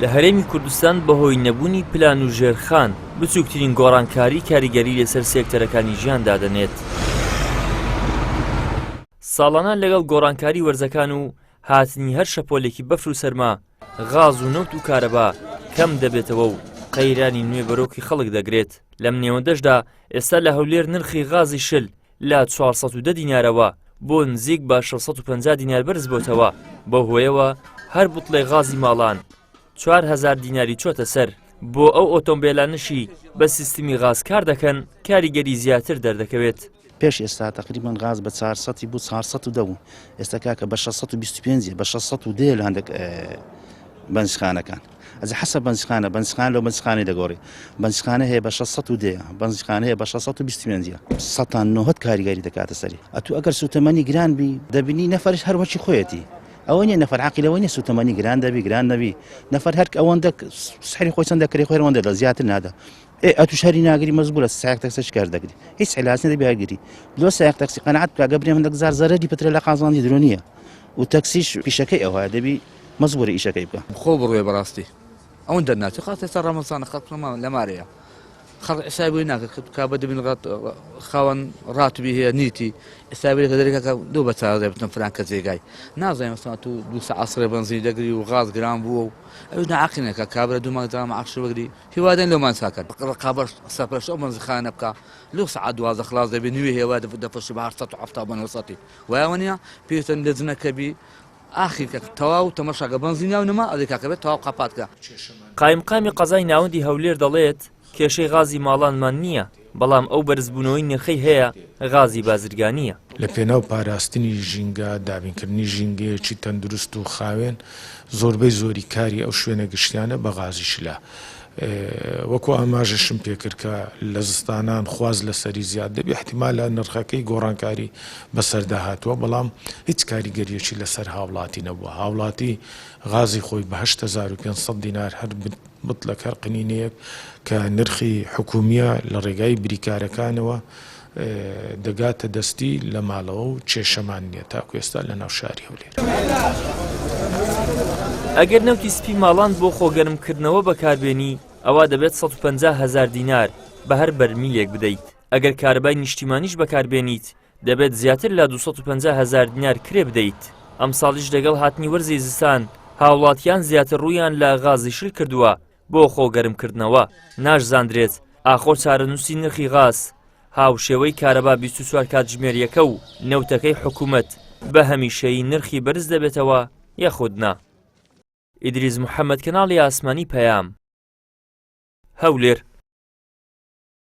لە هەرێمی کوردستان بەهۆی نەبوونی پلان و ژێرخان بچووکترین گۆڕانکاری کاریگەری لەسەر سێکتەرەکانی ژیاندا دەنێت. ساڵانە لەگەڵ گۆڕانکاری وەرزەکان و هاتنی هەر شەپۆلێکی بەفر و سەرما، غاز و نەوت و کارەبا کەم دەبێتەوە و قەیرانی نوێ بەرۆکی خەڵک دەگرێت. لەم نێوەندەشدا ئێستا لە هەولێر نرخی غازی شل لە 410 دینارەوە بۆ نزیک بە 650 دینار بەرز بۆتەوە. بە هۆیەوە هەر بوتڵێ غازی ماڵان 4000 دیناری چۆتە سەر. بۆ ئەو ئۆتۆمبیلانشی بە سیستمی غاز کار دەکەن کاریگەری زیاتر دەردەکەوێت. پێش ئێستا تقریبان غاز بە 400 بوو 410 ئێستا کاکە بە 625 بە 610 لە هەندێک بەنجخانەکان. ئەجا حەسە بەنجخان لەو بەنجخانەی دەگۆڕی. بەنجخانە هەیە بە 610 بەنجخانە هەیە بە 625 190 کاریگەری دەکاتە سەری. ئەتو ئەگەر سوتەمەنی گران بی دەبینی نەفەرش هەروەکی خۆیەتی. ئەوە نیە نەفەر عاقلەوە نیە سوتەمەنی گران نەبی نەفەر هەر ئەوەندە سحری خۆی چەند دەکرێ خۆی ئەوەندە لە زیاتر نادا. ئەتو شەری ناگری مەزبوورە سایق تەکسە کار دەگری هیچ علاج نەدەبی هەرگیری لۆ سایق تەکسی قەنەعەت بکە گەبرێ من دەگزار زەرەری پترە لە قازانجی درۆ نییە و تەکسیش پیشەکەی ئەوە دەبی مەزبوورە ئیشەکەی بکە خۆ بڕوێ بەڕاستی ئەوەن دەرناچێت خاڵ ئێستا ڕەمەزانە خەڵک لە مارەیە خەڵک حسابی بۆی ناکات کا بە دەبین خاوەن ڕاتبی هەیە نیتی ئێستا کە دەرێکەکە دوو بە چارە بتن فلان کە جێگای نازانێت مەسەڵەن تو 200 عەسرە بەنزین دەگری و غاز گران بووە و ئەو نەعاقلێکە کابرا دوو مانگ دەما عەشر بەگری هیوادەن لەومان ساکات ڕقابەت سەپەرش ئەو بەنزخانە بکە لەو سەعات 12 خلاص دەبێ نوێ هێوا دەفرشی بە 870 بە 900 وایەوە نییە پێویستە لە جنەکەبی ئاخیر کە تەواو تەمەشاکە بەنزینیا و نەما ئەوەی کاکە بێت تەواو قاپاتکە. قایمقامی قەزای ناوەندی هەولێر دەڵێت کێشەی غازی ماڵانمان نییە، بەڵام ئەو بەرزبوونەوەی نرخەی هەیە غازی بازرگانیە. لە پێناو پاراستنی ژینگە دابینکردنی ژینگەیەکی تەندروست و خاوێن زۆربەی زۆری کاری ئەو شوێنە گشتیانە بە غازی شلە. وەکو ئاماژەشم پێکرد کە لە زستانان خواز لەسەری زیاد دەبێ احتیمالە نرخەکەی گۆڕانکاری بەسەردا هاتووە، بەڵام هیچ کاریگەریەکی لەسەر هاوڵاتی نەبووە. هاوڵاتی غازی خۆی بە 8500 دینار هەر بتلە هەر قنینەیەک کە نرخی حکومیە لە ڕێگای بریکارەکانەوە دەگاتە دەستی لە ماڵەوە و کێشەمان نییە تاکو ئێستا لە ناو شاری هەولێر. ئەگەر نەوتی سپی ماڵان بۆ خۆگەرمکردنەوە بەکاربێنی ئەوە دەبێت 150,000 دینار بە هەر بەرمیلێک بدەیت. ئەگەر کارەبای نیشتیمانیش بەکاربێنیت دەبێت زیاتر لە 250,000 دینار کرێ بدەیت. ئەم ساڵیش لەگەڵ هاتنی وەرزی زستان هاوڵاتیان زیاتر ڕوویان لە غازی شل کردووە بۆ خۆگەرمکردنەوە. ناشزاندرێت ئاخۆ چارەنووسی نرخی غاز هاوشێوەی کارەبا 24 کاتژمێریەکە و نەوتەکەی حکوومەت بە هەمیشەیی نرخی بەرز دەبێتەوە یاخودنا. ئیدریس محەممەد، کەناڵی ئاسمانی پەیام، هەولێر.